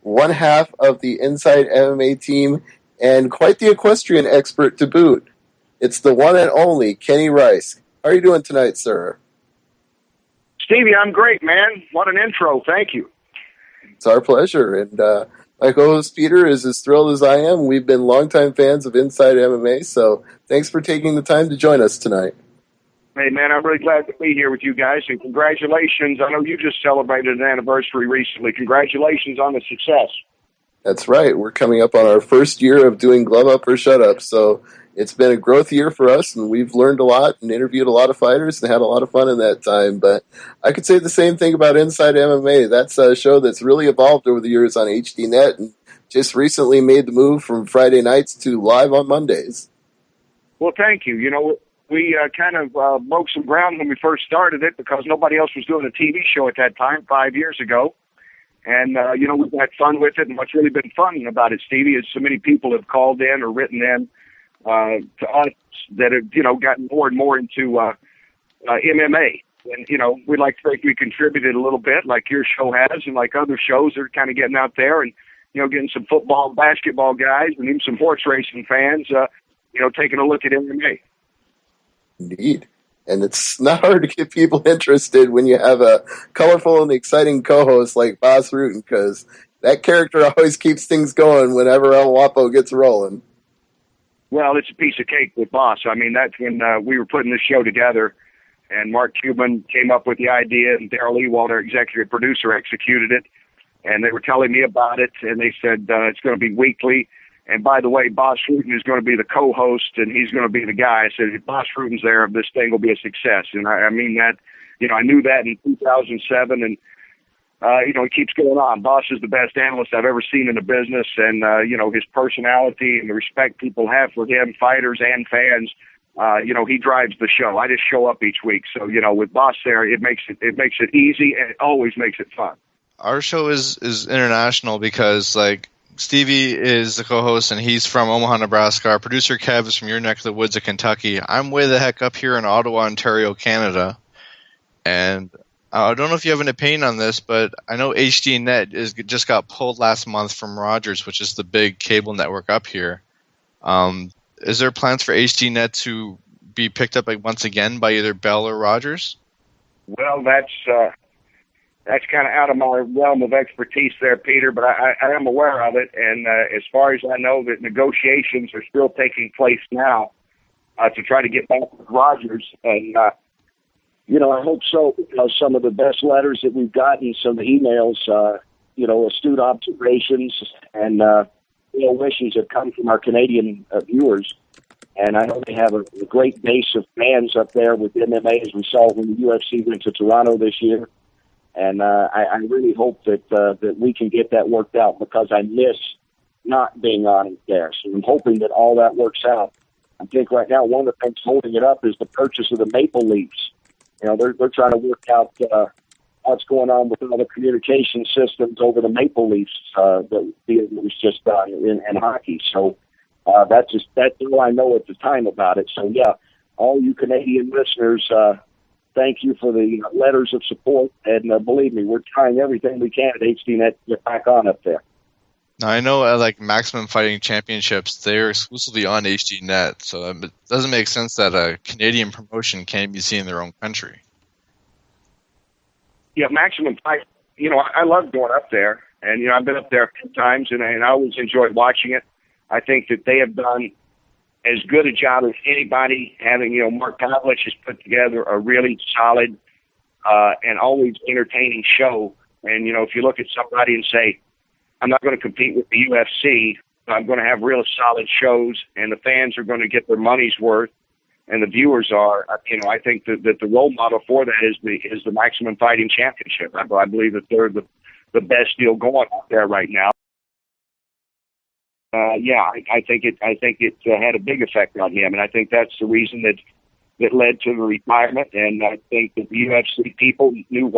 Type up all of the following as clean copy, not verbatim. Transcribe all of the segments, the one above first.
One half of the Inside MMA team, and quite the equestrian expert to boot. It's the one and only Kenny Rice. How are you doing tonight, sir? Stevie, I'm great, man. What an intro. Thank you. It's our pleasure. And my co-host Peter is as thrilled as I am. We've been longtime fans of Inside MMA, so thanks for taking the time to join us tonight. Hey, man, I'm really glad to be here with you guys, and congratulations. I know you just celebrated an anniversary recently. Congratulations on the success. That's right. We're coming up on our first year of doing Glove Up or Shut Up, so it's been a growth year for us, and we've learned a lot and interviewed a lot of fighters and had a lot of fun in that time. But I could say the same thing about Inside MMA. That's a show that's really evolved over the years on HDNet and just recently made the move from Friday nights to live on Mondays. Well, thank you. You know, we kind of broke some ground when we first started it because nobody else was doing a TV show at that time 5 years ago. And, you know, we've had fun with it. And what's really been fun about it, Stevie, is so many people have called in or written in to us that have, you know, gotten more and more into MMA. And, you know, we'd like to think we contributed a little bit like your show has and like other shows are kind of getting out there and, you know, getting some football, basketball guys and even some horse racing fans, you know, taking a look at MMA. Indeed. And it's not hard to get people interested when you have a colorful and exciting co-host like Boss Rutten, because that character always keeps things going whenever El Guapo gets rolling. Well, it's a piece of cake with Boss. I mean, that's when we were putting this show together, and Mark Cuban came up with the idea, and Daryl Ewald, our executive producer, executed it. And they were telling me about it, and they said it's going to be weekly. And by the way, Boss Rutten is going to be the co-host, and he's going to be the guy. I said, if Boss Rutten's there, this thing will be a success. And I mean that, you know, I knew that in 2007, and, you know, it keeps going on. Boss is the best analyst I've ever seen in the business, and, you know, his personality and the respect people have for him, fighters and fans, you know, he drives the show. I just show up each week. So, you know, with Boss there, it makes it easy, and it always makes it fun. Our show is international because, like, Stevie is the co-host, and he's from Omaha, Nebraska. Our producer, Kev, is from your neck of the woods of Kentucky. I'm way the heck up here in Ottawa, Ontario, Canada. And I don't know if you have an opinion on this, but I know HDNet just got pulled last month from Rogers, which is the big cable network up here. Is there plans for HDNet to be picked up once again by either Bell or Rogers? Well, that's kind of out of my realm of expertise there, Peter, but I am aware of it. And as far as I know, that negotiations are still taking place now to try to get back with Rogers. And, you know, I hope so, because some of the best letters that we've gotten, some of the emails, you know, astute observations and wishes have come from our Canadian viewers. And I know they have a great base of fans up there with MMA, as we saw when the UFC went to Toronto this year. And I really hope that we can get that worked out, because I miss not being on it there. So I'm hoping that all that works out. I think right now one of the things holding it up is the purchase of the Maple Leafs. You know, they're trying to work out what's going on with all the communication systems over the Maple Leafs that was just done in hockey. So that's all I know at the time about it. So yeah, all you Canadian listeners. Thank you for the letters of support, and believe me, we're trying everything we can at HDNet to get back on up there. Now, I know like Maximum Fighting Championships, they're exclusively on HDNet, so it doesn't make sense that a Canadian promotion can't be seen in their own country. Yeah, Maximum Fight, you know, I love going up there, and, you know, I've been up there a few times, and I always enjoyed watching it. I think that they have done as good a job as anybody, having, you know, Mark Pavlich has put together a really solid and always entertaining show. And, you know, if you look at somebody and say, I'm not going to compete with the UFC, but I'm going to have real solid shows, and the fans are going to get their money's worth, and the viewers are, you know, I think that the role model for that is the Maximum Fighting Championship. I believe that they're the best deal going out there right now. Yeah, I think it had a big effect on him, and I think that's the reason that led to the retirement. And I think that the UFC people knew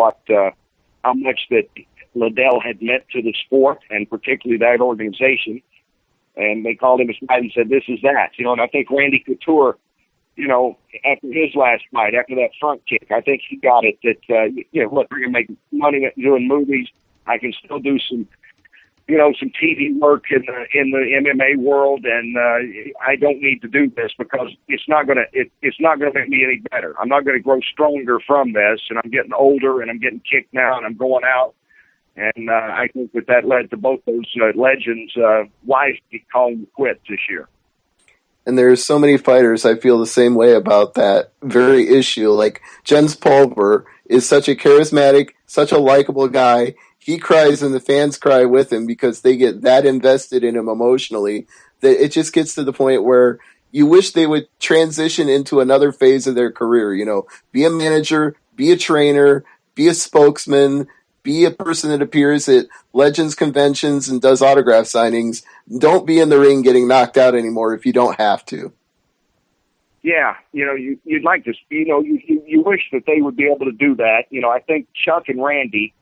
how much that Liddell had meant to the sport, and particularly that organization. And they called him aside and said, "This is that," you know. And I think Randy Couture after his last fight, after that front kick. I think he got it that, look, we're going to make money doing movies. I can still do some TV work in the MMA world, and I don't need to do this because it's not going to make me any better. I'm not going to grow stronger from this, and I'm getting older, and I'm getting kicked now, and I'm going out. And I think that led to both those legends' wives calling quits this year. And there's so many fighters I feel the same way about that very issue. Like Jens Pulver is such a charismatic, such a likable guy. He cries and the fans cry with him because they get that invested in him emotionally that it just gets to the point where you wish they would transition into another phase of their career. Be a manager, be a trainer, be a spokesman, be a person that appears at Legends conventions and does autograph signings. Don't be in the ring getting knocked out anymore if you don't have to. Yeah, you'd like to, you wish that they would be able to do that. I think Chuck and Randy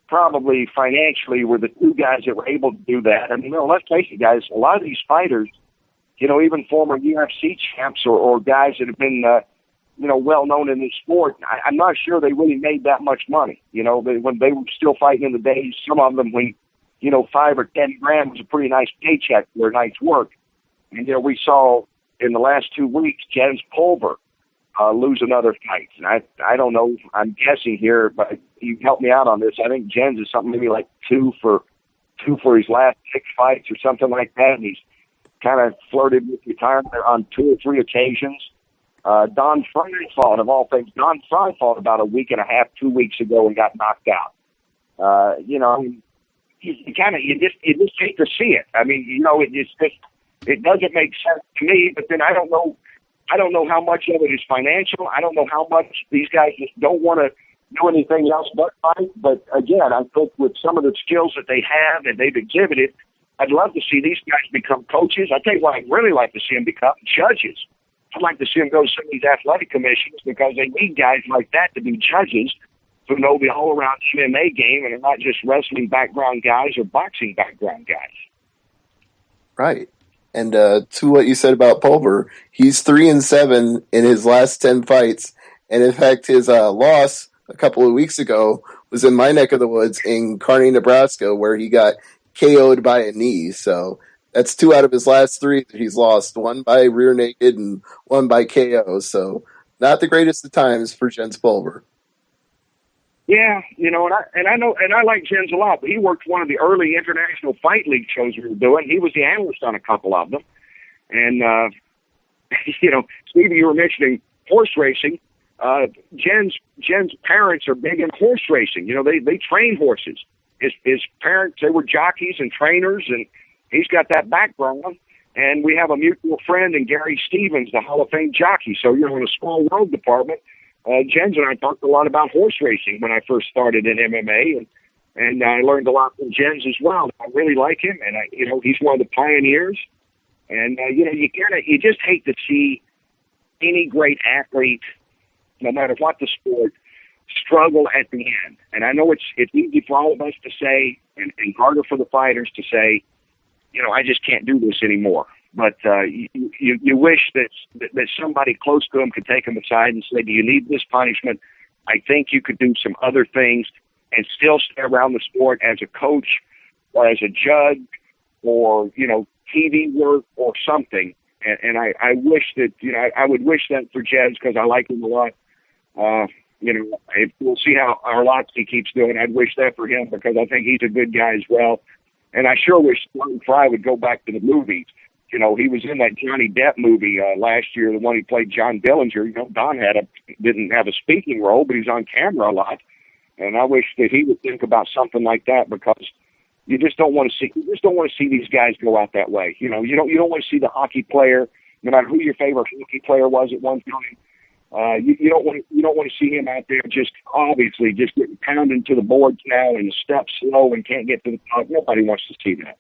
probably financially were the two guys that were able to do that. I mean, let's face it, guys, a lot of these fighters, even former UFC champs or guys that have been, well known in the sport, I'm not sure they really made that much money. When they were still fighting in the days, some of them when, 5 or 10 grand was a pretty nice paycheck for a night's work. And, we saw in the last 2 weeks, Jens Pulver lose another fight. And I don't know, I'm guessing here, but you help me out on this. I think Jens is something maybe like two for his last 6 fights or something like that. And he's kind of flirted with retirement on 2 or 3 occasions. Don Frye fought, of all things. Don Frye fought about a week and a half, 2 weeks ago and got knocked out. You just hate to see it. I mean, it doesn't make sense to me, but then I don't know how much of it is financial. I don't know how much these guys just don't want to do anything else but fight. But again, I think with some of the skills that they have and they've exhibited, I'd love to see these guys become coaches. I tell you what, I'd really like to see them become judges. I'd like to see them go to some of these athletic commissions because they need guys like that to be judges who know the all-around MMA game and are not just wrestling background guys or boxing background guys. Right. And to what you said about Pulver, he's 3-7 in his last 10 fights. And in fact, his loss a couple of weeks ago was in my neck of the woods in Kearney, Nebraska, where he got KO'd by a knee. So that's 2 out of his last 3 that he's lost, 1 by rear naked and 1 by KO. So not the greatest of times for Jens Pulver. Yeah, and I like Jens a lot, but he worked one of the early international fight league shows we were doing. He was the analyst on a couple of them. And, Stevie, you were mentioning horse racing. Jen's parents are big in horse racing. They train horses. His parents, they were jockeys and trainers, and he's got that background. And we have a mutual friend in Gary Stevens, the Hall of Fame jockey. So, in a small world department, Jens and I talked a lot about horse racing when I first started in MMA, and I learned a lot from Jens as well. I really like him, and he's one of the pioneers. And you just hate to see any great athlete, no matter what the sport, struggle at the end. And I know it's easy for all of us to say, and harder for the fighters to say, I just can't do this anymore. But you wish that somebody close to him could take him aside and say, do you need this punishment? I think you could do some other things and still stay around the sport as a coach or as a judge or, TV work or something. And I wish that, I would wish that for Jens because I like him a lot. We'll see how Arlotsky keeps doing. I'd wish that for him because I think he's a good guy as well. And I sure wish Don Frye would go back to the movies. He was in that Johnny Depp movie last year, the one he played John Dillinger. Don didn't have a speaking role, but he's on camera a lot. And I wish that he would think about something like that because you just don't want to see these guys go out that way. You don't want to see the hockey player, no matter who your favorite hockey player was at one time. You don't want to see him out there just obviously just getting pounded to the boards now and steps slow and can't get to the top. Nobody wants to see that.